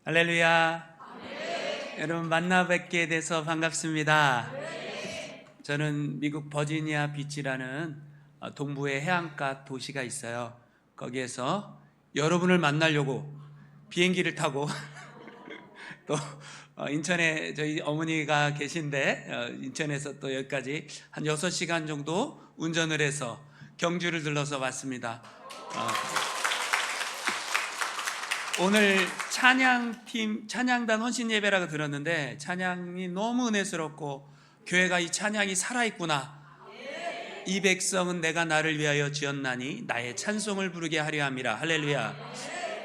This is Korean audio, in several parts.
할렐루야. 네. 여러분 만나 뵙게 돼서 반갑습니다. 네. 저는 미국 버지니아 비치라는 동부의 해안가 도시가 있어요. 거기에서 여러분을 만나려고 비행기를 타고 또 인천에 저희 어머니가 계신데 인천에서 또 여기까지 한 6시간 정도 운전을 해서 경주를 들러서 왔습니다. 오늘 찬양단 헌신 예배라고 들었는데 찬양이 너무 은혜스럽고 교회가 이 찬양이 살아있구나. 이 백성은 내가 나를 위하여 지었나니 나의 찬송을 부르게 하려 함이라. 할렐루야.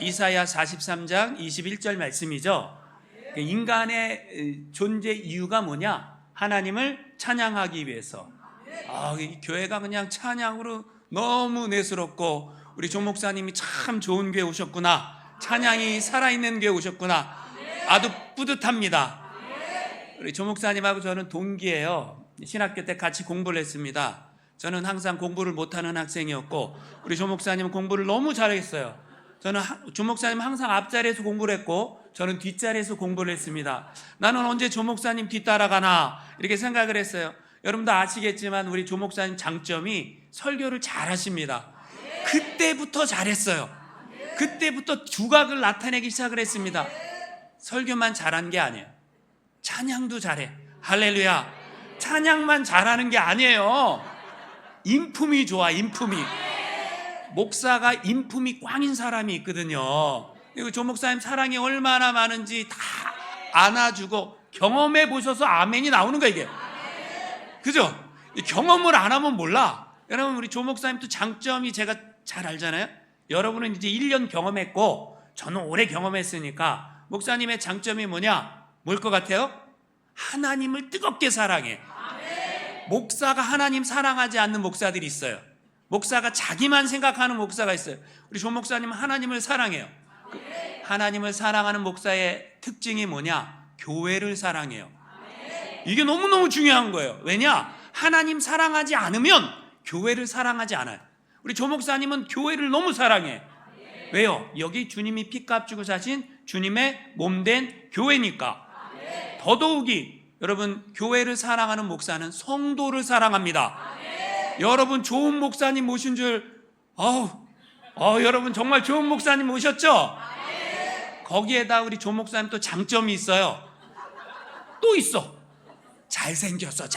이사야 43장 21절 말씀이죠. 인간의 존재 이유가 뭐냐? 하나님을 찬양하기 위해서. 이 교회가 그냥 찬양으로 너무 은혜스럽고 우리 조 목사님이 참 좋은 교회 오셨구나. 찬양이 살아있는 교회 오셨구나. 아주 뿌듯합니다. 우리 조 목사님하고 저는 동기예요. 신학교 때 같이 공부를 했습니다. 저는 항상 공부를 못하는 학생이었고 우리 조 목사님은 공부를 너무 잘했어요. 저는 조 목사님 항상 앞자리에서 공부를 했고 저는 뒷자리에서 공부를 했습니다. 나는 언제 조 목사님 뒤따라가나 이렇게 생각을 했어요. 여러분도 아시겠지만 우리 조 목사님 장점이 설교를 잘하십니다. 그때부터 잘했어요. 그때부터 두각을 나타내기 시작을 했습니다. 설교만 잘한 게 아니에요. 찬양도 잘해. 할렐루야. 찬양만 잘하는 게 아니에요. 인품이 좋아. 인품이. 목사가 인품이 꽝인 사람이 있거든요. 그리고 조 목사님 사랑이 얼마나 많은지 다 안아주고 경험해 보셔서 아멘이 나오는 거예요. 이게 그죠? 경험을 안 하면 몰라. 여러분 우리 조 목사님도 장점이 제가 잘 알잖아요. 여러분은 이제 1년 경험했고 저는 오래 경험했으니까 목사님의 장점이 뭐냐? 뭘 것 같아요? 하나님을 뜨겁게 사랑해. 목사가 하나님 사랑하지 않는 목사들이 있어요. 목사가 자기만 생각하는 목사가 있어요. 우리 조 목사님은 하나님을 사랑해요. 하나님을 사랑하는 목사의 특징이 뭐냐? 교회를 사랑해요. 이게 너무너무 중요한 거예요. 왜냐? 하나님 사랑하지 않으면 교회를 사랑하지 않아요. 우리 조 목사님은 교회를 너무 사랑해. 왜요? 여기 주님이 피값 주고 사신 주님의 몸된 교회니까. 더더욱이 여러분 교회를 사랑하는 목사는 성도를 사랑합니다. 여러분 좋은 목사님 모신 줄 여러분 정말 좋은 목사님 모셨죠? 거기에다 우리 조 목사님 또 장점이 있어요. 또 있어. 잘생겼어.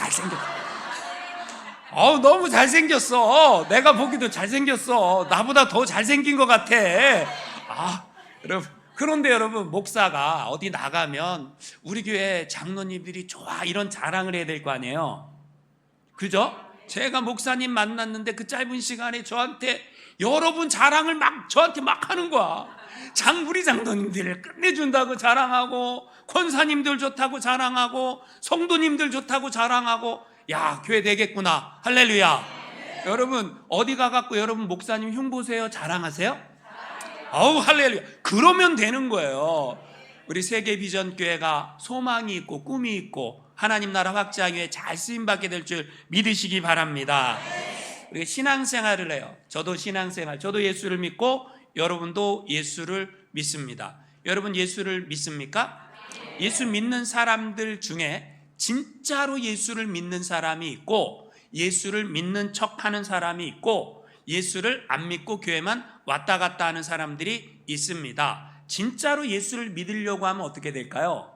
너무 잘생겼어. 내가 보기도 잘생겼어. 나보다 더 잘생긴 것 같아. 여러분. 그런데 여러분, 목사가 어디 나가면 우리 교회 장로님들이 좋아 이런 자랑을 해야 될 거 아니에요. 그죠? 제가 목사님 만났는데 그 짧은 시간에 저한테 여러분 자랑을 저한테 막 하는 거야. 우리 장로님들을 끝내준다고 자랑하고, 권사님들 좋다고 자랑하고, 성도님들 좋다고 자랑하고, 야, 교회 되겠구나. 할렐루야. 여러분, 어디 가갖고 여러분 목사님 흉 보세요. 자랑하세요? 할렐루야. 그러면 되는 거예요. 우리 세계비전교회가 소망이 있고 꿈이 있고 하나님 나라 확장에 위해 잘 쓰임받게 될 줄 믿으시기 바랍니다. 우리가 신앙생활을 해요. 저도 저도 예수를 믿고 여러분도 예수를 믿습니다. 여러분 예수를 믿습니까? 예수 믿는 사람들 중에 진짜로 예수를 믿는 사람이 있고 예수를 믿는 척하는 사람이 있고 예수를 안 믿고 교회만 왔다 갔다 하는 사람들이 있습니다. 진짜로 예수를 믿으려고 하면 어떻게 될까요?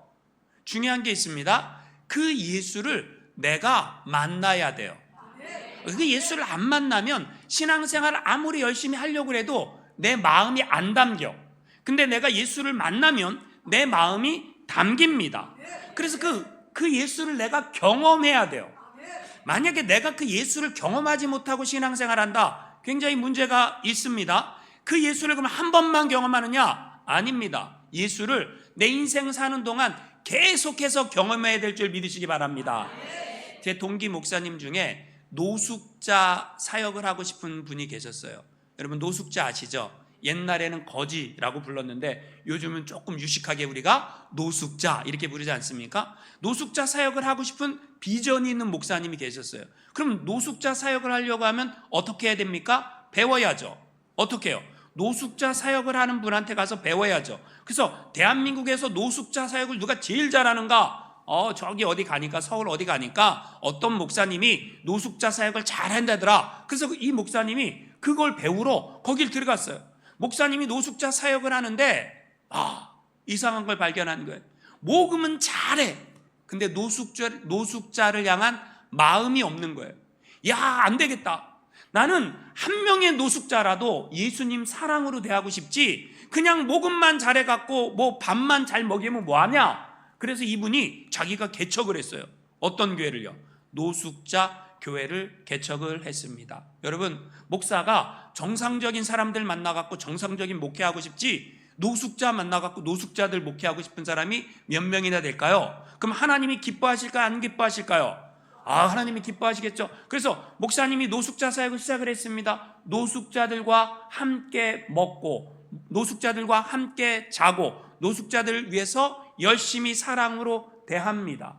중요한 게 있습니다. 그 예수를 내가 만나야 돼요. 그 예수를 안 만나면 신앙생활을 아무리 열심히 하려고 해도 내 마음이 안 담겨. 근데 내가 예수를 만나면 내 마음이 담깁니다. 그래서 그 예수를 내가 경험해야 돼요. 만약에 내가 그 예수를 경험하지 못하고 신앙생활한다, 굉장히 문제가 있습니다. 그 예수를 그럼 한 번만 경험하느냐? 아닙니다. 예수를 내 인생 사는 동안 계속해서 경험해야 될 줄 믿으시기 바랍니다. 제 동기 목사님 중에 노숙자 사역을 하고 싶은 분이 계셨어요. 여러분 노숙자 아시죠? 옛날에는 거지라고 불렀는데 요즘은 조금 유식하게 우리가 노숙자 이렇게 부르지 않습니까? 노숙자 사역을 하고 싶은 비전이 있는 목사님이 계셨어요. 그럼 노숙자 사역을 하려고 하면 어떻게 해야 됩니까? 배워야죠. 어떻게 해요? 노숙자 사역을 하는 분한테 가서 배워야죠. 그래서 대한민국에서 노숙자 사역을 누가 제일 잘하는가? 저기 어디 가니까, 서울 어디 가니까 어떤 목사님이 노숙자 사역을 잘한다더라. 그래서 이 목사님이 그걸 배우러 거길 들어갔어요. 목사님이 노숙자 사역을 하는데 이상한 걸 발견한 거예요. 모금은 잘해. 근데 노숙자를 향한 마음이 없는 거예요. 야, 안 되겠다. 나는 한 명의 노숙자라도 예수님 사랑으로 대하고 싶지, 그냥 모금만 잘해갖고 뭐 밥만 잘 먹이면 뭐하냐. 그래서 이분이 자기가 개척을 했어요. 어떤 교회를요? 노숙자 교회를 개척을 했습니다. 여러분, 목사가 정상적인 사람들 만나갖고 정상적인 목회하고 싶지, 노숙자 만나갖고 노숙자들 목회하고 싶은 사람이 몇 명이나 될까요? 그럼 하나님이 기뻐하실까요? 안 기뻐하실까요? 하나님이 기뻐하시겠죠. 그래서 목사님이 노숙자 사역을 시작을 했습니다. 노숙자들과 함께 먹고, 노숙자들과 함께 자고, 노숙자들을 위해서 열심히 사랑으로 대합니다.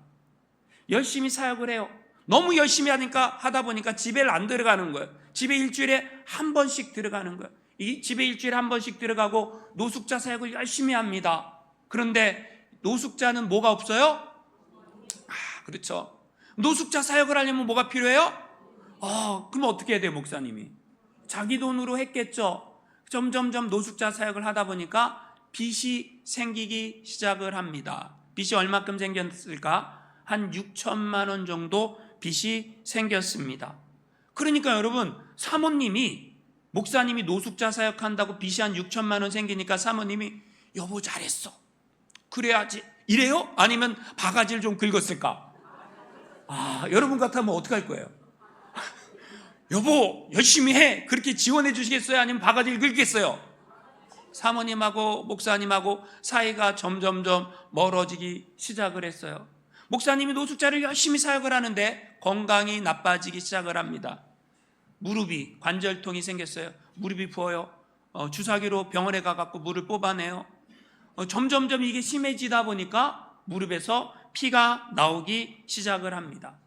열심히 사역을 해요. 너무 열심히 하다 보니까 집에 안 들어가는 거예요. 집에 일주일에 한 번씩 들어가는 거예요. 이 집에 일주일에 한 번씩 들어가고 노숙자 사역을 열심히 합니다. 그런데 노숙자는 뭐가 없어요? 그렇죠. 노숙자 사역을 하려면 뭐가 필요해요? 그럼 어떻게 해야 돼요, 목사님이? 자기 돈으로 했겠죠. 점점점 노숙자 사역을 하다 보니까 빚이 생기기 시작을 합니다. 빚이 얼마큼 생겼을까? 한 6천만 원 정도 빚이 생겼습니다. 그러니까 여러분, 사모님이, 목사님이 노숙자 사역한다고 빚이 한 6천만 원 생기니까 사모님이 여보 잘했어, 그래야지, 이래요? 아니면 바가지를 좀 긁었을까? 여러분 같으면 어떻게 할 거예요? 여보 열심히 해, 그렇게 지원해 주시겠어요? 아니면 바가지를 긁겠어요? 사모님하고 목사님하고 사이가 점점점 멀어지기 시작을 했어요. 목사님이 노숙자를 열심히 사역을 하는데 건강이 나빠지기 시작을 합니다. 무릎이, 관절통이 생겼어요. 무릎이 부어요. 주사기로 병원에 가갖고 물을 뽑아내요. 점점점 이게 심해지다 보니까 무릎에서 피가 나오기 시작을 합니다.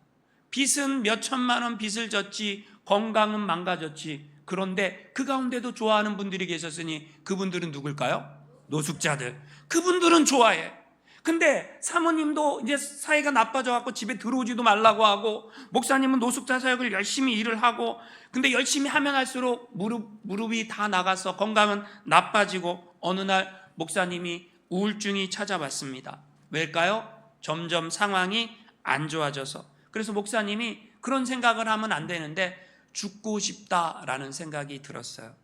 빚은 몇 천만 원 빚을 졌지, 건강은 망가졌지. 그런데 그 가운데도 좋아하는 분들이 계셨으니 그분들은 누굴까요? 노숙자들. 그분들은 좋아해. 근데 사모님도 이제 사이가 나빠져갖고 집에 들어오지도 말라고 하고, 목사님은 노숙자 사역을 열심히 일을 하고, 근데 열심히 하면 할수록 무릎이 다 나가서 건강은 나빠지고, 어느 날 목사님이 우울증이 찾아왔습니다. 왜일까요? 점점 상황이 안 좋아져서. 그래서 목사님이 그런 생각을 하면 안 되는데 죽고 싶다라는 생각이 들었어요.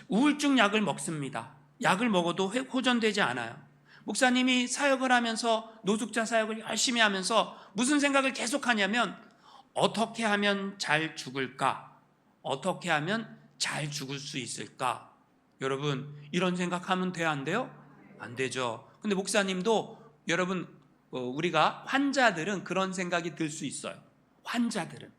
우울증 약을 먹습니다. 약을 먹어도 호전되지 않아요. 목사님이 사역을 하면서, 노숙자 사역을 열심히 하면서 무슨 생각을 계속하냐면, 어떻게 하면 잘 죽을까? 어떻게 하면 잘 죽을 수 있을까? 여러분, 이런 생각하면 돼요, 안 돼요? 안 되죠. 근데 목사님도, 여러분, 우리가 환자들은 그런 생각이 들 수 있어요. 환자들은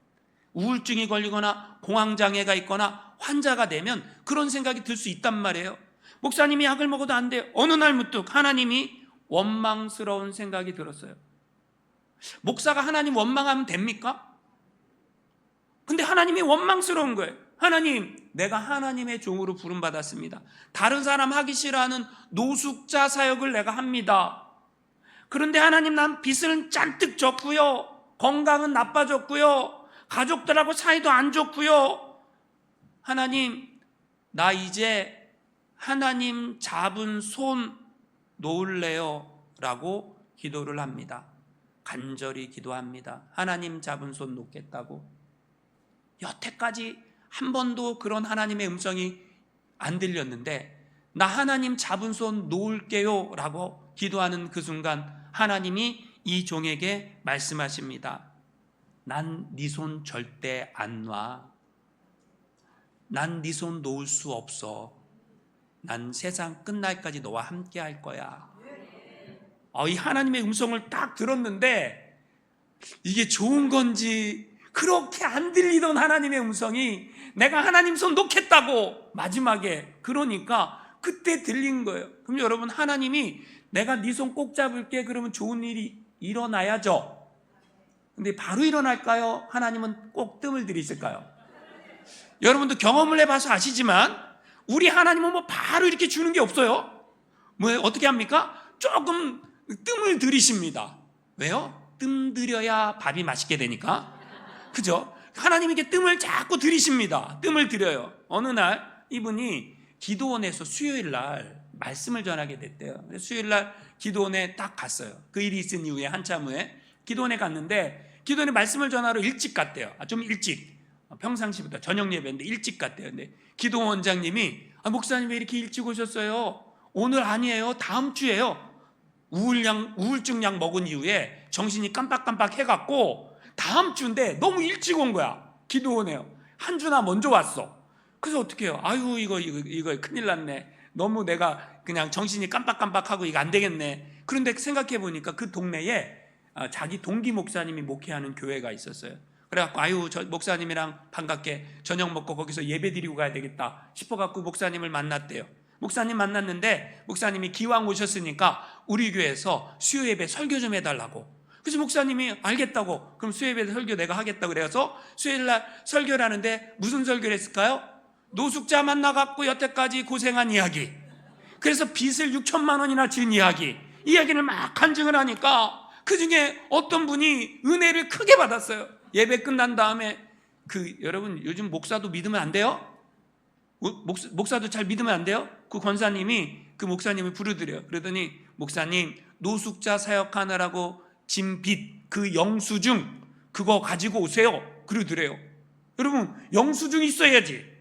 우울증이 걸리거나 공황장애가 있거나 환자가 되면 그런 생각이 들 수 있단 말이에요. 목사님이 약을 먹어도 안 돼요. 어느 날 문득 하나님이 원망스러운 생각이 들었어요. 목사가 하나님 원망하면 됩니까? 근데 하나님이 원망스러운 거예요. 하나님, 내가 하나님의 종으로 부름받았습니다. 다른 사람 하기 싫어하는 노숙자 사역을 내가 합니다. 그런데 하나님, 난 빚을 잔뜩 졌고요, 건강은 나빠졌고요, 가족들하고 사이도 안 좋고요. 하나님, 나 이제 하나님 잡은 손 놓을래요 라고 기도를 합니다. 간절히 기도합니다. 하나님 잡은 손 놓겠다고. 여태까지 한 번도 그런 하나님의 음성이 안 들렸는데, 나 하나님 잡은 손 놓을게요 라고 기도하는 그 순간 하나님이 이 종에게 말씀하십니다. 난 네 손 절대 안 놔. 난 네 손 놓을 수 없어. 난 세상 끝날까지 너와 함께 할 거야. 이 하나님의 음성을 딱 들었는데, 이게 좋은 건지, 그렇게 안 들리던 하나님의 음성이 내가 하나님 손 놓겠다고 마지막에, 그러니까 그때 들린 거예요. 그럼 여러분, 하나님이 내가 네 손 꼭 잡을게 그러면 좋은 일이 일어나야죠. 근데 바로 일어날까요? 하나님은 꼭 뜸을 들이실까요? 여러분도 경험을 해봐서 아시지만, 우리 하나님은 뭐 바로 이렇게 주는 게 없어요. 뭐 어떻게 합니까? 조금 뜸을 들이십니다. 왜요? 뜸 들여야 밥이 맛있게 되니까. 그죠? 하나님에게 뜸을 자꾸 들이십니다. 뜸을 들여요. 어느 날 이분이 기도원에서 수요일 날 말씀을 전하게 됐대요. 수요일 날 기도원에 딱 갔어요. 그 일이 있은 이후에 한참 후에 기도원에 갔는데 기도원에 말씀을 전하러 일찍 갔대요. 좀 일찍. 평상시보다 저녁 예배인데 일찍 갔대요. 근데 기도원 원장님이 목사님 왜 이렇게 일찍 오셨어요? 오늘 아니에요. 다음 주예요. 우울증 약 먹은 이후에 정신이 깜빡깜빡 해갖고 다음 주인데 너무 일찍 온 거야. 기도원에요. 한 주나 먼저 왔어. 그래서 어떻게 해요? 아유 이거 큰일 났네. 너무 내가 그냥 정신이 깜빡깜빡하고 이거 안 되겠네. 그런데 생각해 보니까 그 동네에 자기 동기 목사님이 목회하는 교회가 있었어요. 그래갖고 아유 저 목사님이랑 반갑게 저녁 먹고 거기서 예배 드리고 가야 되겠다 싶어갖고 목사님을 만났대요. 목사님 만났는데 목사님이 기왕 오셨으니까 우리 교회에서 수요 예배 설교 좀 해달라고. 그래서 목사님이 알겠다고. 그럼 수요 예배 설교 내가 하겠다고 그래서 수요일날 설교를 하는데 무슨 설교를 했을까요? 노숙자 만나갖고 여태까지 고생한 이야기. 그래서 빚을 6천만 원이나 진 이야기를 막 간증을 하니까 그 중에 어떤 분이 은혜를 크게 받았어요. 예배 끝난 다음에 여러분 요즘 목사도 믿으면 안 돼요? 목사도 잘 믿으면 안 돼요? 그 권사님이 그 목사님을 부르더래요. 그러더니 목사님 노숙자 사역하느라고 진 빚 그 영수증 그거 가지고 오세요. 그러더래요. 여러분 영수증 있어야지.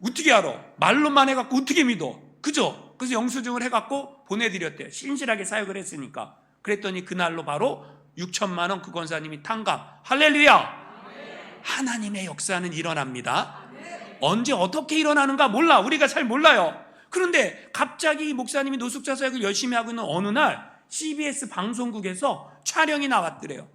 어떻게 알아? 말로만 해갖고 어떻게 믿어? 그죠? 그래서 영수증을 해갖고 보내드렸대요. 신실하게 사역을 했으니까. 그랬더니 그날로 바로 6천만 원 그 권사님이 탕감. 할렐루야. 하나님의 역사는 일어납니다. 언제 어떻게 일어나는가 몰라. 우리가 잘 몰라요. 그런데 갑자기 목사님이 노숙자 사역을 열심히 하고 있는 어느 날 CBS 방송국에서 촬영이 나왔더래요.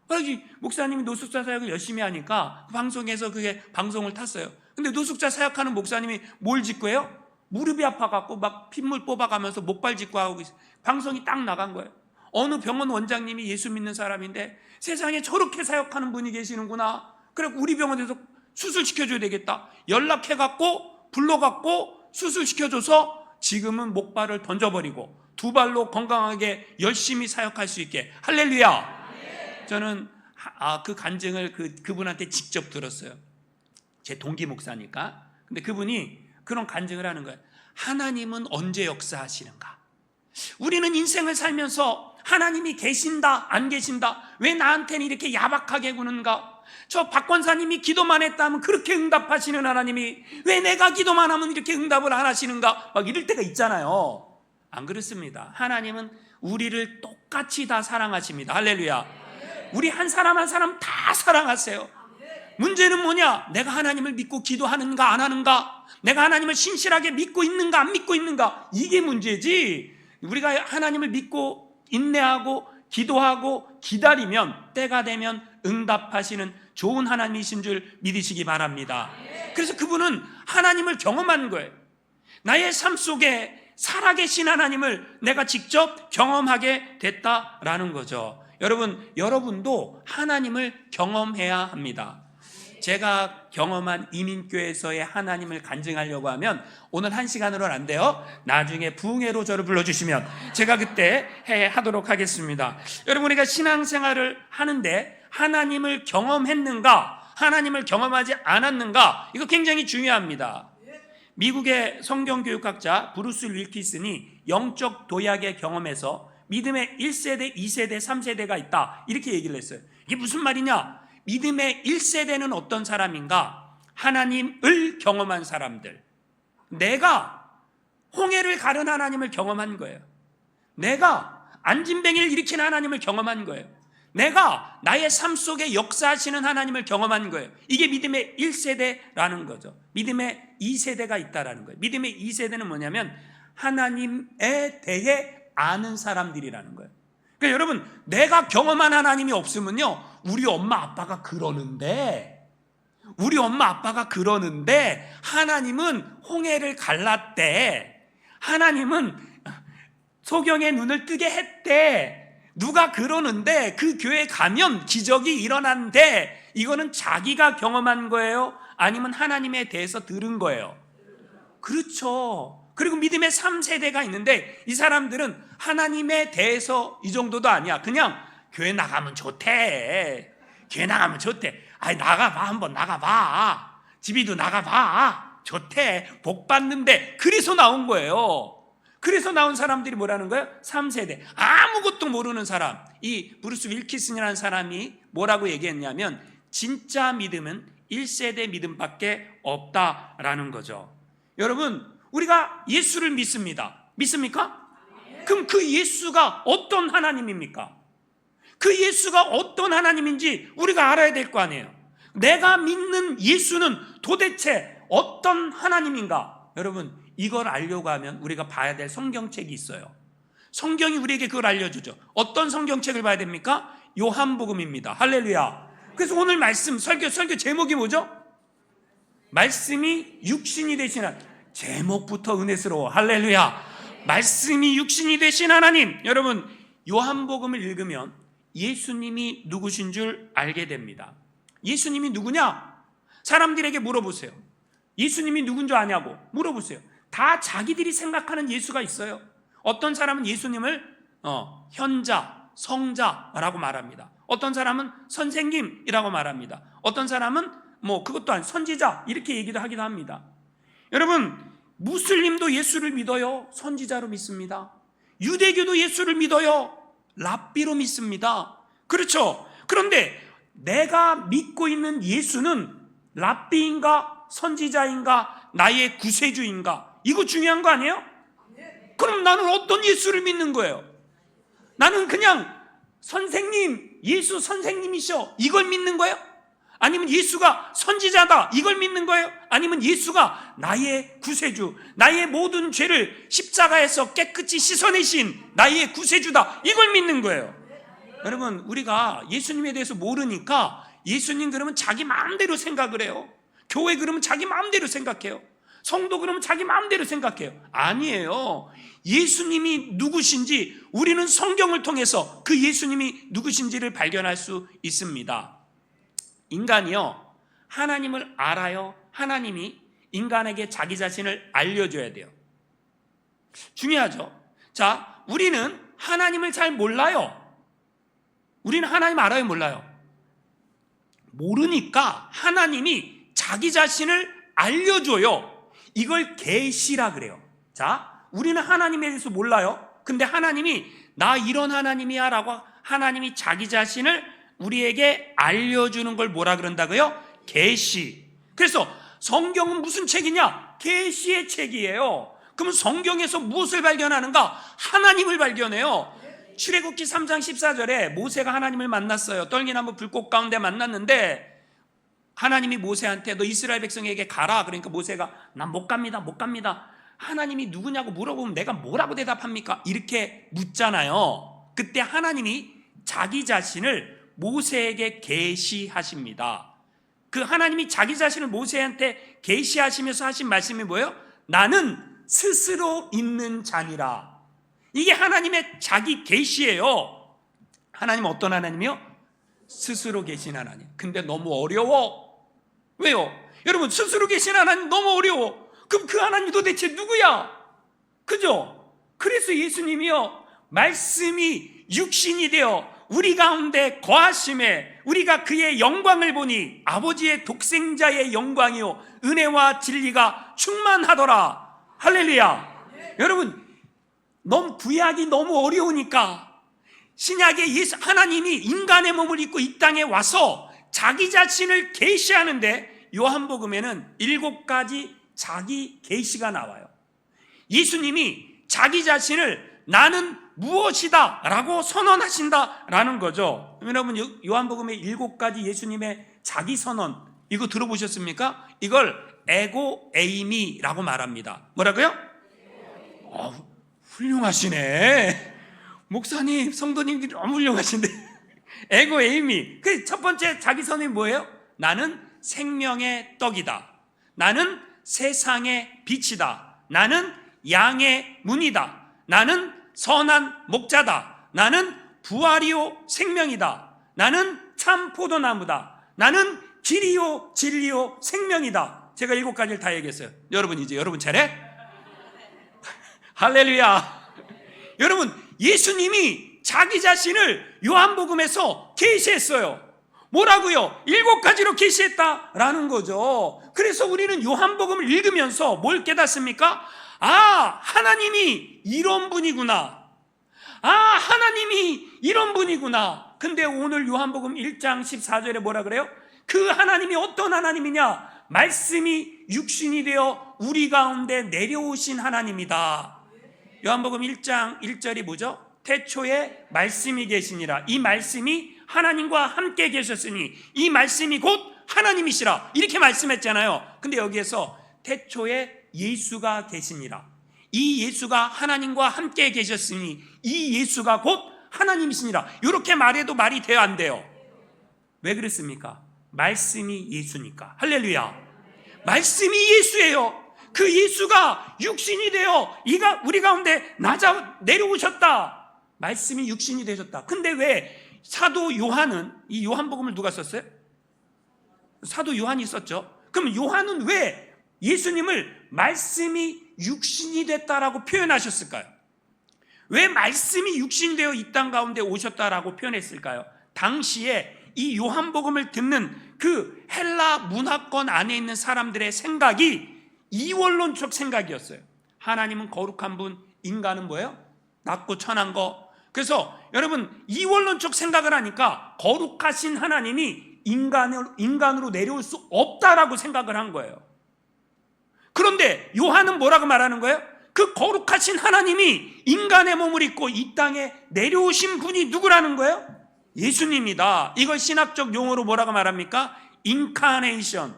그래서 목사님이 노숙자 사역을 열심히 하니까 그 방송에서 그게 방송을 탔어요. 근데 노숙자 사역하는 목사님이 뭘 짓고 해요? 무릎이 아파갖고 막 핏물 뽑아가면서 목발 짚고 하고 있어요. 방송이 딱 나간 거예요. 어느 병원 원장님이 예수 믿는 사람인데 세상에 저렇게 사역하는 분이 계시는구나. 그래서 우리 병원에서 수술시켜줘야 되겠다. 연락해갖고 불러갖고 수술시켜줘서 지금은 목발을 던져버리고 두 발로 건강하게 열심히 사역할 수 있게. 할렐루야. 저는 그 간증을 그분한테 직접 들었어요. 제 동기 목사니까. 근데 그분이 그런 간증을 하는 거예요. 하나님은 언제 역사하시는가? 우리는 인생을 살면서 하나님이 계신다 안 계신다, 왜 나한테는 이렇게 야박하게 구는가? 저 박 권사님이 기도만 했다면 그렇게 응답하시는 하나님이 왜 내가 기도만 하면 이렇게 응답을 안 하시는가? 막 이럴 때가 있잖아요. 안 그렇습니다. 하나님은 우리를 똑같이 다 사랑하십니다. 할렐루야. 우리 한 사람 한 사람 다 사랑하세요. 문제는 뭐냐? 내가 하나님을 믿고 기도하는가 안 하는가? 내가 하나님을 신실하게 믿고 있는가 안 믿고 있는가? 이게 문제지. 우리가 하나님을 믿고 인내하고 기도하고 기다리면 때가 되면 응답하시는 좋은 하나님이신 줄 믿으시기 바랍니다. 그래서 그분은 하나님을 경험한 거예요. 나의 삶 속에 살아계신 하나님을 내가 직접 경험하게 됐다라는 거죠. 여러분도 하나님을 경험해야 합니다. 제가 경험한 이민교회에서의 하나님을 간증하려고 하면 오늘 1시간으로는 안 돼요. 나중에 부흥회로 저를 불러주시면 제가 그때 하도록 하겠습니다. 여러분, 우리가 신앙생활을 하는데 하나님을 경험했는가, 하나님을 경험하지 않았는가, 이거 굉장히 중요합니다. 미국의 성경교육학자 브루스 윌키슨이 영적 도약의 경험에서 믿음의 1세대, 2세대, 3세대가 있다, 이렇게 얘기를 했어요. 이게 무슨 말이냐? 믿음의 1세대는 어떤 사람인가? 하나님을 경험한 사람들. 내가 홍해를 가른 하나님을 경험한 거예요. 내가 안진뱅이를 일으킨 하나님을 경험한 거예요. 내가 나의 삶 속에 역사하시는 하나님을 경험한 거예요. 이게 믿음의 1세대라는 거죠. 믿음의 2세대가 있다라는 거예요. 믿음의 2세대는 뭐냐면 하나님에 대해 아는 사람들이라는 거예요. 그러니까 여러분, 내가 경험한 하나님이 없으면요, 우리 엄마 아빠가 그러는데 하나님은 홍해를 갈랐대, 하나님은 소경의 눈을 뜨게 했대, 누가 그러는데 그 교회 가면 기적이 일어난대. 이거는 자기가 경험한 거예요? 아니면 하나님에 대해서 들은 거예요? 그렇죠. 그리고 믿음의 3세대가 있는데 이 사람들은 하나님에 대해서 이 정도도 아니야. 그냥 교회 나가면 좋대. 교회 나가면 좋대. 아이, 나가봐. 한번 나가봐. 집이도 나가봐. 좋대. 복 받는데. 그래서 나온 거예요. 그래서 나온 사람들이 뭐라는 거예요? 3세대. 아무것도 모르는 사람. 이 브루스 윌키슨이라는 사람이 뭐라고 얘기했냐면 진짜 믿음은 1세대 믿음밖에 없다라는 거죠. 여러분, 우리가 예수를 믿습니다. 믿습니까? 그럼 그 예수가 어떤 하나님입니까? 그 예수가 어떤 하나님인지 우리가 알아야 될 거 아니에요. 내가 믿는 예수는 도대체 어떤 하나님인가? 여러분, 이걸 알려고 하면 우리가 봐야 될 성경책이 있어요. 성경이 우리에게 그걸 알려주죠. 어떤 성경책을 봐야 됩니까? 요한복음입니다. 할렐루야. 그래서 오늘 말씀, 설교 제목이 뭐죠? 말씀이 육신이 되신 하나님. 제목부터 은혜스러워. 할렐루야. 말씀이 육신이 되신 하나님. 여러분, 요한복음을 읽으면 예수님이 누구신 줄 알게 됩니다. 예수님이 누구냐? 사람들에게 물어보세요. 예수님이 누군 줄 아냐고 물어보세요. 다 자기들이 생각하는 예수가 있어요. 어떤 사람은 예수님을 현자, 성자라고 말합니다. 어떤 사람은 선생님이라고 말합니다. 어떤 사람은 그것도 아닌 선지자 이렇게 얘기도 하기도 합니다. 여러분, 무슬림도 예수를 믿어요. 선지자로 믿습니다. 유대교도 예수를 믿어요. 랍비로 믿습니다. 그렇죠. 그런데 내가 믿고 있는 예수는 랍비인가 선지자인가 나의 구세주인가, 이거 중요한 거 아니에요? 그럼 나는 어떤 예수를 믿는 거예요? 나는 그냥 선생님, 예수 선생님이셔, 이걸 믿는 거예요? 아니면 예수가 선지자다, 이걸 믿는 거예요? 아니면 예수가 나의 구세주, 나의 모든 죄를 십자가에서 깨끗이 씻어내신 나의 구세주다, 이걸 믿는 거예요. 여러분, 우리가 예수님에 대해서 모르니까 예수님 그러면 자기 마음대로 생각을 해요. 교회 그러면 자기 마음대로 생각해요. 성도 그러면 자기 마음대로 생각해요. 아니에요. 예수님이 누구신지 우리는 성경을 통해서 그 예수님이 누구신지를 발견할 수 있습니다. 인간이요, 하나님을 알아요. 하나님이 인간에게 자기 자신을 알려줘야 돼요. 중요하죠. 자, 우리는 하나님을 잘 몰라요. 우리는 하나님 알아요, 몰라요? 모르니까 하나님이 자기 자신을 알려줘요. 이걸 계시라 그래요. 자, 우리는 하나님에 대해서 몰라요. 근데 하나님이 나 이런 하나님이야 라고 하나님이 자기 자신을 우리에게 알려주는 걸 뭐라 그런다고요? 계시. 그래서 성경은 무슨 책이냐? 계시의 책이에요. 그러면 성경에서 무엇을 발견하는가? 하나님을 발견해요. 출애굽기 3장 14절에 모세가 하나님을 만났어요. 떨기나무 불꽃 가운데 만났는데 하나님이 모세한테 너 이스라엘 백성에게 가라. 그러니까 모세가 난 못 갑니다. 못 갑니다. 하나님이 누구냐고 물어보면 내가 뭐라고 대답합니까? 이렇게 묻잖아요. 그때 하나님이 자기 자신을 모세에게 계시하십니다. 그 하나님이 자기 자신을 모세한테 계시하시면서 하신 말씀이 뭐예요? 나는 스스로 있는 자니라. 이게 하나님의 자기 계시예요. 하나님은 어떤 하나님이요? 스스로 계신 하나님. 근데 너무 어려워. 왜요? 여러분, 스스로 계신 하나님 너무 어려워. 그럼 그 하나님 도대체 누구야? 그죠? 그래서 예수님이요, 말씀이 육신이 되어 우리 가운데 거하심에 우리가 그의 영광을 보니 아버지의 독생자의 영광이요 은혜와 진리가 충만하더라. 할렐루야. 여러분, 너무 구약이 너무 어려우니까 신약의 예수 하나님이 인간의 몸을 입고 이 땅에 와서 자기 자신을 계시하는데 요한복음에는 7가지 자기 계시가 나와요. 예수님이 자기 자신을 나는 무엇이다 라고 선언하신다라는 거죠. 여러분, 요한복음의 7가지 예수님의 자기 선언, 이거 들어보셨습니까? 이걸 에고 에이미라고 말합니다. 뭐라고요? 훌륭하시네. 목사님, 성도님들이 너무 훌륭하신데. 에고 에이미. 그 첫 번째 자기 선언이 뭐예요? 나는 생명의 떡이다. 나는 세상의 빛이다. 나는 양의 문이다. 나는 선한 목자다. 나는 부활이요 생명이다. 나는 참 포도나무다. 나는 길이요 진리요 생명이다. 제가 7가지를 다 얘기했어요. 여러분 이제 여러분 차례. 할렐루야. 여러분 예수님이 자기 자신을 요한복음에서 계시했어요. 뭐라고요? 7가지로 계시했다라는 거죠. 그래서 우리는 요한복음을 읽으면서 뭘 깨닫습니까? 아, 하나님이 이런 분이구나. 아, 하나님이 이런 분이구나. 근데 오늘 요한복음 1장 14절에 뭐라 그래요? 그 하나님이 어떤 하나님이냐? 말씀이 육신이 되어 우리 가운데 내려오신 하나님이다. 요한복음 1장 1절이 뭐죠? 태초에 말씀이 계시니라. 이 말씀이 하나님과 함께 계셨으니 이 말씀이 곧 하나님이시라. 이렇게 말씀했잖아요. 근데 여기에서 태초에 예수가 계시니라. 이 예수가 하나님과 함께 계셨으니 이 예수가 곧 하나님이시니라. 이렇게 말해도 말이 돼요, 안 돼요? 왜 그랬습니까? 말씀이 예수니까. 할렐루야. 말씀이 예수예요. 그 예수가 육신이 되어 우리 가운데 내려오셨다. 말씀이 육신이 되셨다. 근데 왜 사도 요한은, 이 요한복음을 누가 썼어요? 사도 요한이 썼죠. 그럼 요한은 왜 예수님을 말씀이 육신이 됐다라고 표현하셨을까요? 왜 말씀이 육신이 되어 이 땅 가운데 오셨다라고 표현했을까요? 당시에 이 요한복음을 듣는 그 헬라 문화권 안에 있는 사람들의 생각이 이원론적 생각이었어요. 하나님은 거룩한 분, 인간은 뭐예요? 낮고 천한 거. 그래서 여러분 이원론적 생각을 하니까 거룩하신 하나님이 인간으로 내려올 수 없다라고 생각을 한 거예요. 그런데 요한은 뭐라고 말하는 거예요? 그 거룩하신 하나님이 인간의 몸을 입고 이 땅에 내려오신 분이 누구라는 거예요? 예수님이다. 이걸 신학적 용어로 뭐라고 말합니까? 인카네이션.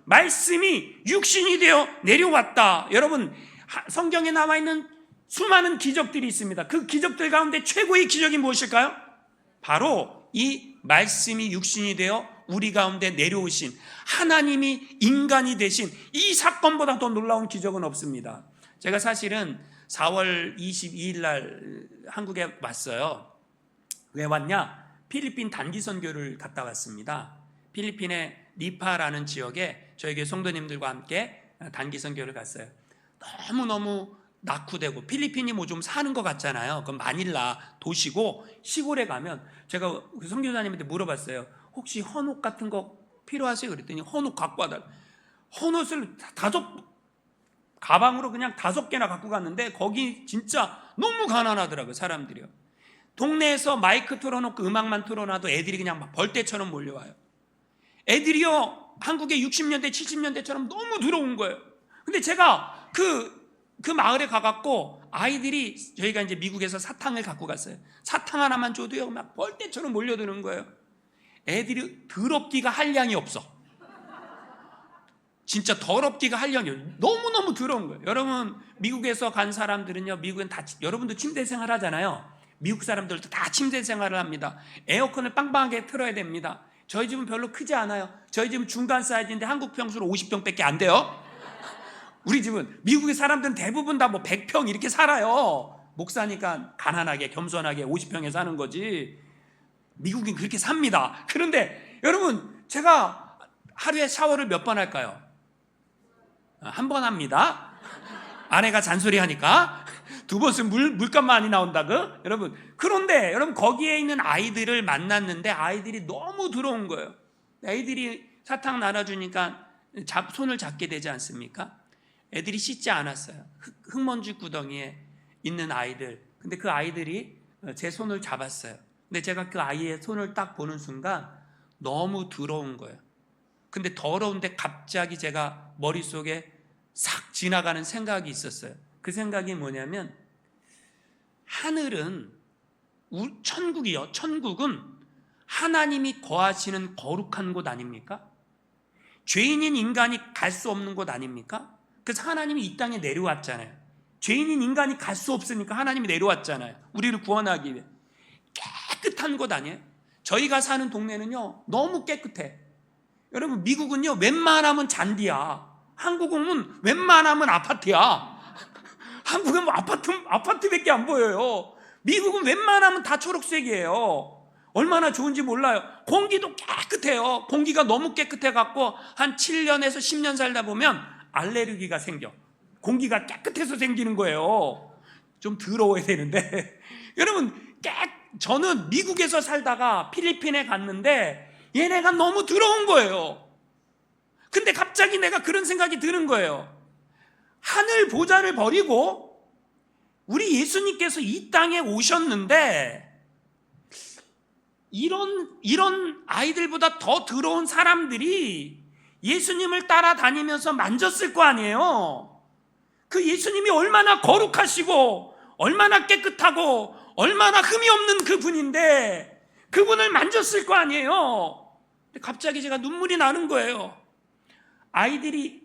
말씀이 육신이 되어 내려왔다. 여러분 성경에 나와 있는 수많은 기적들이 있습니다. 그 기적들 가운데 최고의 기적이 무엇일까요? 바로 이 말씀이 육신이 되어 우리 가운데 내려오신 하나님이 인간이 되신 이 사건보다 더 놀라운 기적은 없습니다. 제가 사실은 4월 22일 날 한국에 왔어요. 왜 왔냐? 필리핀 단기 선교를 갔다 왔습니다. 필리핀의 리파라는 지역에 저희 교회 성도님들과 함께 단기 선교를 갔어요. 너무너무 낙후되고 필리핀이 뭐 좀 사는 것 같잖아요. 그 마닐라 도시고 시골에 가면 제가 그 선교사님한테 물어봤어요. 혹시 헌옷 같은 거 필요하세요? 그랬더니 헌옷 갖고 와달라. 헌옷을 가방으로 그냥 5개나 갖고 갔는데 거기 진짜 너무 가난하더라고요, 사람들이요. 동네에서 마이크 틀어놓고 음악만 틀어놔도 애들이 그냥 막 벌떼처럼 몰려와요. 애들이요, 한국의 60년대, 70년대처럼 너무 들어온 거예요. 근데 제가 그 마을에 가갖고 아이들이, 저희가 이제 미국에서 사탕을 갖고 갔어요. 사탕 하나만 줘도요, 막 벌떼처럼 몰려드는 거예요. 애들이 더럽기가 한량이 없어. 진짜 더럽기가 한량이 없어. 너무너무 더러운 거예요. 여러분, 미국에서 간 사람들은요, 미국엔 여러분도 침대 생활 하잖아요. 미국 사람들도 다 침대 생활을 합니다. 에어컨을 빵빵하게 틀어야 됩니다. 저희 집은 별로 크지 않아요. 저희 집은 중간 사이즈인데 한국 평수로 50평밖에 안 돼요. 우리 집은, 미국의 사람들은 대부분 다 뭐 100평 이렇게 살아요. 목사니까 가난하게 겸손하게 50평에 사는 거지. 미국인 그렇게 삽니다. 그런데 여러분, 제가 하루에 샤워를 몇 번 할까요? 한 번 합니다. 아내가 잔소리하니까. 2번 물값 많이 나온다고? 여러분, 그런데 여러분 거기에 있는 아이들을 만났는데 아이들이 너무 더러운 거예요. 애들이 사탕 나눠주니까 손을 잡게 되지 않습니까? 애들이 씻지 않았어요. 흙먼지 구덩이에 있는 아이들. 근데 그 아이들이 제 손을 잡았어요. 근데 제가 그 아이의 손을 딱 보는 순간 너무 더러운 거예요. 근데 더러운데 갑자기 제가 머릿속에 싹 지나가는 생각이 있었어요. 그 생각이 뭐냐면, 하늘은, 천국이요, 천국은 하나님이 거하시는 거룩한 곳 아닙니까? 죄인인 인간이 갈 수 없는 곳 아닙니까? 그래서 하나님이 이 땅에 내려왔잖아요. 죄인인 인간이 갈 수 없으니까 하나님이 내려왔잖아요. 우리를 구원하기 위해. 깨끗한 곳 아니에요? 저희가 사는 동네는요, 너무 깨끗해. 여러분, 미국은요, 웬만하면 잔디야. 한국은 웬만하면 아파트야. 한국은 뭐 아파트밖에 안 보여요. 미국은 웬만하면 다 초록색이에요. 얼마나 좋은지 몰라요. 공기도 깨끗해요. 공기가 너무 깨끗해갖고 한 7년에서 10년 살다 보면 알레르기가 생겨. 공기가 깨끗해서 생기는 거예요. 좀 더러워야 되는데 여러분, 저는 미국에서 살다가 필리핀에 갔는데 얘네가 너무 더러운 거예요. 근데 갑자기 내가 그런 생각이 드는 거예요. 하늘 보좌를 버리고 우리 예수님께서 이 땅에 오셨는데 이런 아이들보다 더 더러운 사람들이 예수님을 따라다니면서 만졌을 거 아니에요. 그 예수님이 얼마나 거룩하시고 얼마나 깨끗하고 얼마나 흠이 없는 그분인데 그분을 만졌을 거 아니에요. 근데 갑자기 제가 눈물이 나는 거예요. 아이의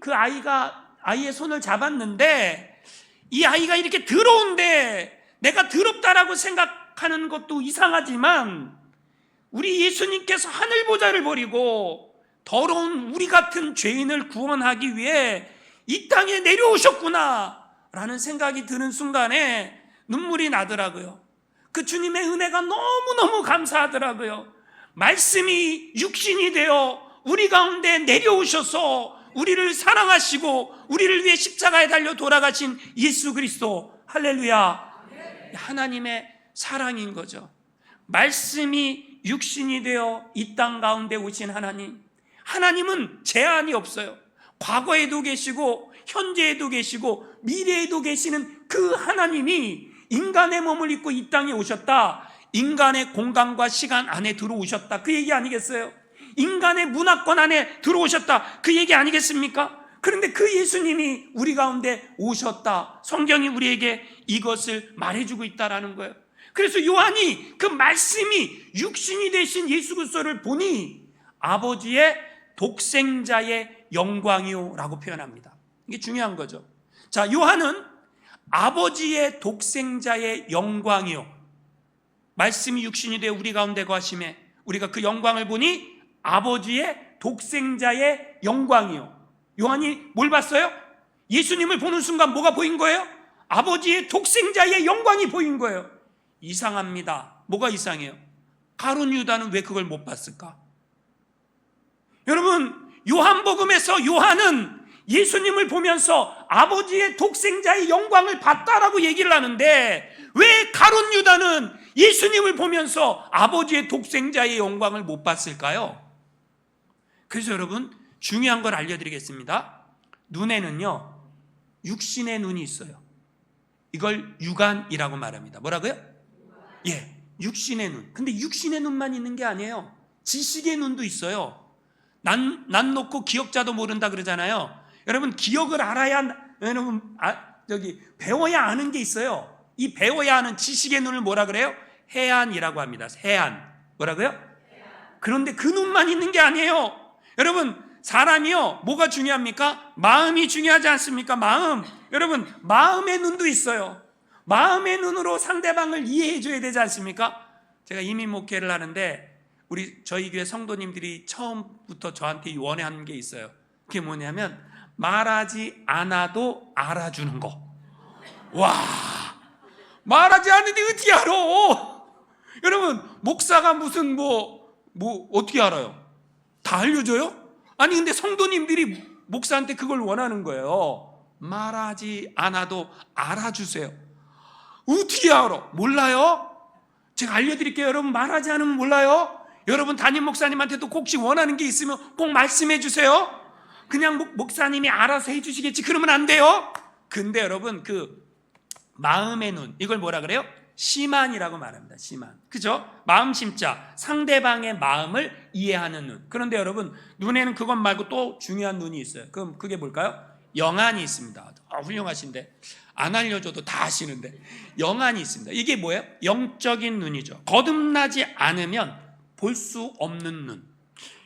손을 잡았는데 이 아이가 이렇게 더러운데 내가 더럽다라고 생각하는 것도 이상하지만 우리 예수님께서 하늘 보좌를 버리고 더러운 우리 같은 죄인을 구원하기 위해 이 땅에 내려오셨구나 라는 생각이 드는 순간에 눈물이 나더라고요. 그 주님의 은혜가 너무너무 감사하더라고요. 말씀이 육신이 되어 우리 가운데 내려오셔서 우리를 사랑하시고 우리를 위해 십자가에 달려 돌아가신 예수 그리스도, 할렐루야. 하나님의 사랑인 거죠. 말씀이 육신이 되어 이 땅 가운데 오신 하나님은 제한이 없어요. 과거에도 계시고 현재에도 계시고 미래에도 계시는 그 하나님이 인간의 몸을 입고 이 땅에 오셨다. 인간의 공간과 시간 안에 들어오셨다. 그 얘기 아니겠어요? 인간의 문화권 안에 들어오셨다. 그 얘기 아니겠습니까? 그런데 그 예수님이 우리 가운데 오셨다. 성경이 우리에게 이것을 말해주고 있다라는 거예요. 그래서 요한이 그 말씀이 육신이 되신 예수 그리스도를 보니 아버지의 독생자의 영광이요 라고 표현합니다. 이게 중요한 거죠. 자, 요한은 아버지의 독생자의 영광이요, 말씀이 육신이 되어 우리 가운데 거하심에 우리가 그 영광을 보니 아버지의 독생자의 영광이요. 요한이 뭘 봤어요? 예수님을 보는 순간 뭐가 보인 거예요? 아버지의 독생자의 영광이 보인 거예요. 이상합니다. 뭐가 이상해요? 가룟 유다는 왜 그걸 못 봤을까? 여러분, 요한복음에서 요한은 예수님을 보면서 아버지의 독생자의 영광을 봤다라고 얘기를 하는데 왜 가룟 유다는 예수님을 보면서 아버지의 독생자의 영광을 못 봤을까요? 그래서 여러분, 중요한 걸 알려드리겠습니다. 눈에는요, 육신의 눈이 있어요. 이걸 육안이라고 말합니다. 뭐라고요? 예, 육신의 눈. 근데 육신의 눈만 있는 게 아니에요. 지식의 눈도 있어요. 난 놓고 기억자도 모른다 그러잖아요. 여러분, 기억을 알아야, 배워야 아는 게 있어요. 이 배워야 하는 지식의 눈을 뭐라 그래요? 해안이라고 합니다. 해안. 뭐라고요? 그런데 그 눈만 있는 게 아니에요. 여러분, 사람이요, 뭐가 중요합니까? 마음이 중요하지 않습니까? 마음. 여러분, 마음의 눈도 있어요. 마음의 눈으로 상대방을 이해해 줘야 되지 않습니까? 제가 이민 목회를 하는데 저희 교회 성도님들이 처음부터 저한테 원하는 게 있어요. 그게 뭐냐면 말하지 않아도 알아주는 거. 와, 말하지 않는데 어떻게 알아? 여러분, 목사가 무슨 어떻게 알아요? 다 알려줘요? 아니, 근데 성도님들이 목사한테 그걸 원하는 거예요. 말하지 않아도 알아주세요. 어떻게 알아? 몰라요? 제가 알려드릴게요. 여러분, 말하지 않으면 몰라요? 여러분, 담임 목사님한테도 혹시 원하는 게 있으면 꼭 말씀해 주세요. 그냥 목사님이 알아서 해주시겠지 그러면 안 돼요. 근데 여러분, 그 마음의 눈, 이걸 뭐라 그래요? 시만이라고 말합니다. 시만. 그죠? 마음 심자, 상대방의 마음을 이해하는 눈. 그런데 여러분, 눈에는 그것 말고 또 중요한 눈이 있어요. 그럼 그게 뭘까요? 영안이 있습니다. 훌륭하신데 안 알려줘도 다 아시는데 영안이 있습니다. 이게 뭐예요? 영적인 눈이죠. 거듭나지 않으면 볼 수 없는 눈.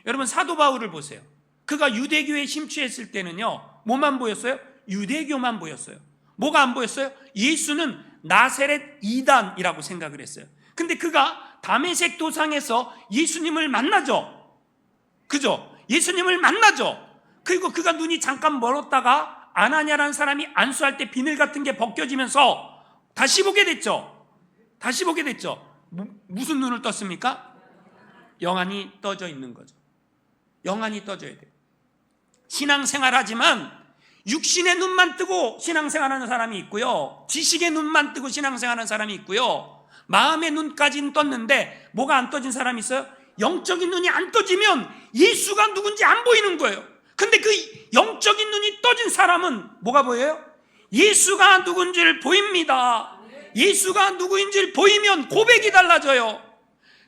여러분, 사도 바울을 보세요. 그가 유대교에 심취했을 때는요, 뭐만 보였어요? 유대교만 보였어요. 뭐가 안 보였어요? 예수는 나세렛 이단이라고 생각을 했어요. 근데 그가 다메섹 도상에서 예수님을 만나죠. 그죠? 예수님을 만나죠. 그리고 그가 눈이 잠깐 멀었다가 아나니아라는 사람이 안수할 때 비늘 같은 게 벗겨지면서 다시 보게 됐죠. 다시 보게 됐죠. 무슨 눈을 떴습니까? 영안이 떠져 있는 거죠. 영안이 떠져야 돼요. 신앙생활하지만 육신의 눈만 뜨고 신앙생활하는 사람이 있고요, 지식의 눈만 뜨고 신앙생활하는 사람이 있고요, 마음의 눈까지는 떴는데 뭐가 안 떠진 사람이 있어요? 영적인 눈이 안 떠지면 예수가 누군지 안 보이는 거예요. 근데 그 영적인 눈이 떠진 사람은 뭐가 보여요? 예수가 누군지를 보입니다. 예수가 누구인지를 보이면 고백이 달라져요.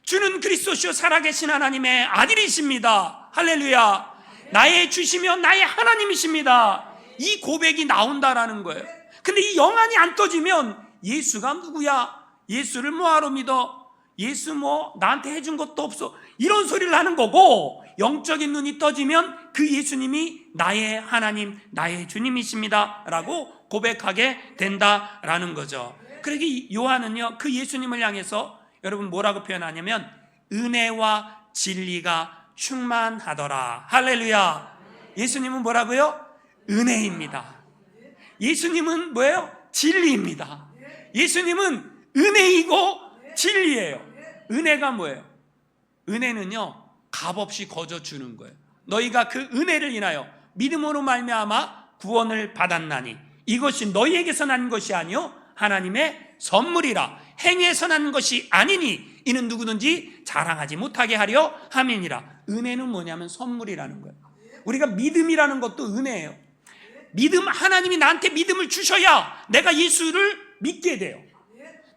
주는 그리스도시요 살아계신 하나님의 아들이십니다. 할렐루야. 나의 주시며 나의 하나님이십니다. 이 고백이 나온다라는 거예요. 근데 이 영안이 안 떠지면 예수가 누구야? 예수를 뭐하러 믿어? 예수 뭐 나한테 해준 것도 없어, 이런 소리를 하는 거고, 영적인 눈이 떠지면 그 예수님이 나의 하나님, 나의 주님이십니다 라고 고백하게 된다라는 거죠. 그러기 요한은요, 그 예수님을 향해서 여러분 뭐라고 표현하냐면 은혜와 진리가 충만하더라. 할렐루야. 예수님은 뭐라고요? 은혜입니다. 예수님은 뭐예요? 진리입니다. 예수님은 은혜이고 진리예요. 은혜가 뭐예요? 은혜는요, 값없이 거저 주는 거예요. 너희가 그 은혜를 인하여 믿음으로 말미암아 구원을 받았나니 이것이 너희에게서 난 것이 아니요 하나님의 선물이라. 행위에서 난 것이 아니니 이는 누구든지 자랑하지 못하게 하려 함이니라. 은혜는 뭐냐면 선물이라는 거예요. 우리가 믿음이라는 것도 은혜예요. 믿음, 하나님이 나한테 믿음을 주셔야 내가 예수를 믿게 돼요.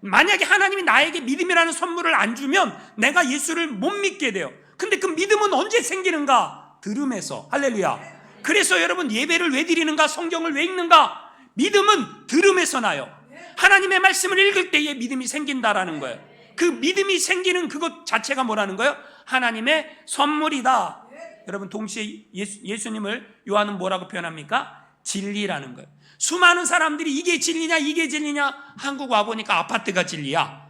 만약에 하나님이 나에게 믿음이라는 선물을 안 주면 내가 예수를 못 믿게 돼요. 근데 그 믿음은 언제 생기는가? 들음에서. 할렐루야. 그래서 여러분 예배를 왜 드리는가? 성경을 왜 읽는가? 믿음은 들음에서 나요. 하나님의 말씀을 읽을 때에 믿음이 생긴다라는 거예요. 그 믿음이 생기는 그것 자체가 뭐라는 거예요? 하나님의 선물이다. 여러분 동시에 예수님을 요한은 뭐라고 표현합니까? 진리라는 거예요. 수많은 사람들이 이게 진리냐 이게 진리냐, 한국 와보니까 아파트가 진리야.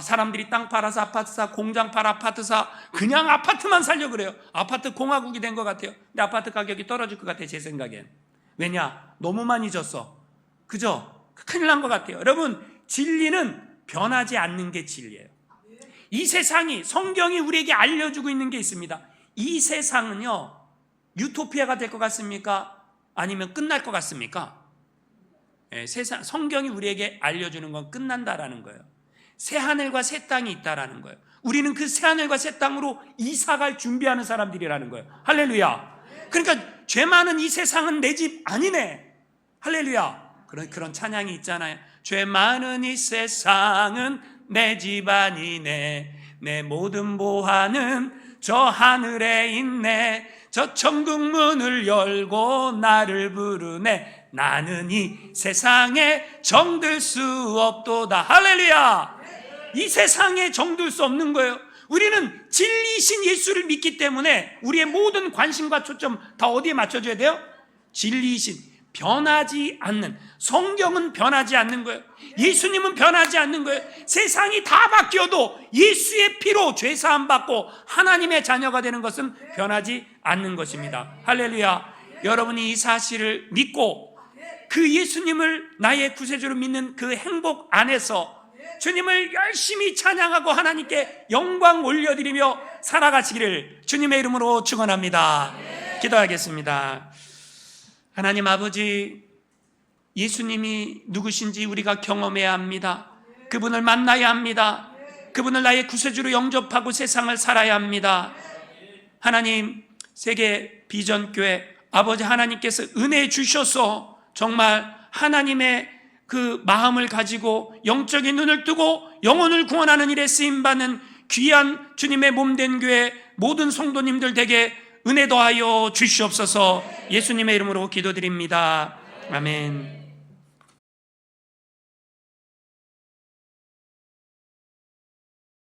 사람들이 땅 팔아서 아파트 사, 공장 팔아 아파트 사, 그냥 아파트만 살려고 그래요. 아파트 공화국이 된 것 같아요. 근데 아파트 가격이 떨어질 것 같아요, 제 생각엔. 왜냐? 너무 많이 줬어. 그죠? 큰일 난 것 같아요. 여러분, 진리는 변하지 않는 게 진리예요. 이 세상이, 성경이 우리에게 알려주고 있는 게 있습니다. 이 세상은요, 유토피아가 될 것 같습니까? 아니면 끝날 것 같습니까? 세상, 성경이 우리에게 알려주는 건 끝난다라는 거예요. 새 하늘과 새 땅이 있다라는 거예요. 우리는 그 새 하늘과 새 땅으로 이사갈 준비하는 사람들이라는 거예요. 할렐루야. 그러니까 죄 많은 이 세상은 내 집 아니네. 할렐루야. 그런 찬양이 있잖아요. 죄 많은 이 세상은 내 집 아니네. 내 모든 보화는 저 하늘에 있네. 저 천국 문을 열고 나를 부르네. 나는 이 세상에 정들 수 없도다. 할렐루야. 이 세상에 정들 수 없는 거예요. 우리는 진리이신 예수를 믿기 때문에 우리의 모든 관심과 초점 다 어디에 맞춰줘야 돼요? 진리이신, 변하지 않는, 성경은 변하지 않는 거예요. 예수님은 변하지 않는 거예요. 세상이 다 바뀌어도 예수의 피로 죄사함 받고 하나님의 자녀가 되는 것은 변하지 않는 것입니다. 할렐루야. 여러분이 이 사실을 믿고 그 예수님을 나의 구세주로 믿는 그 행복 안에서 주님을 열심히 찬양하고 하나님께 영광 올려드리며 살아가시기를 주님의 이름으로 축원합니다. 기도하겠습니다. 하나님 아버지, 예수님이 누구신지 우리가 경험해야 합니다. 그분을 만나야 합니다. 그분을 나의 구세주로 영접하고 세상을 살아야 합니다. 하나님, 세계 비전교회 아버지 하나님께서 은혜 주셔서 정말 하나님의 그 마음을 가지고 영적인 눈을 뜨고 영혼을 구원하는 일에 쓰임받는 귀한 주님의 몸된 교회 모든 성도님들 되게 은혜 더하여 주시옵소서. 예수님의 이름으로 기도드립니다. 아멘.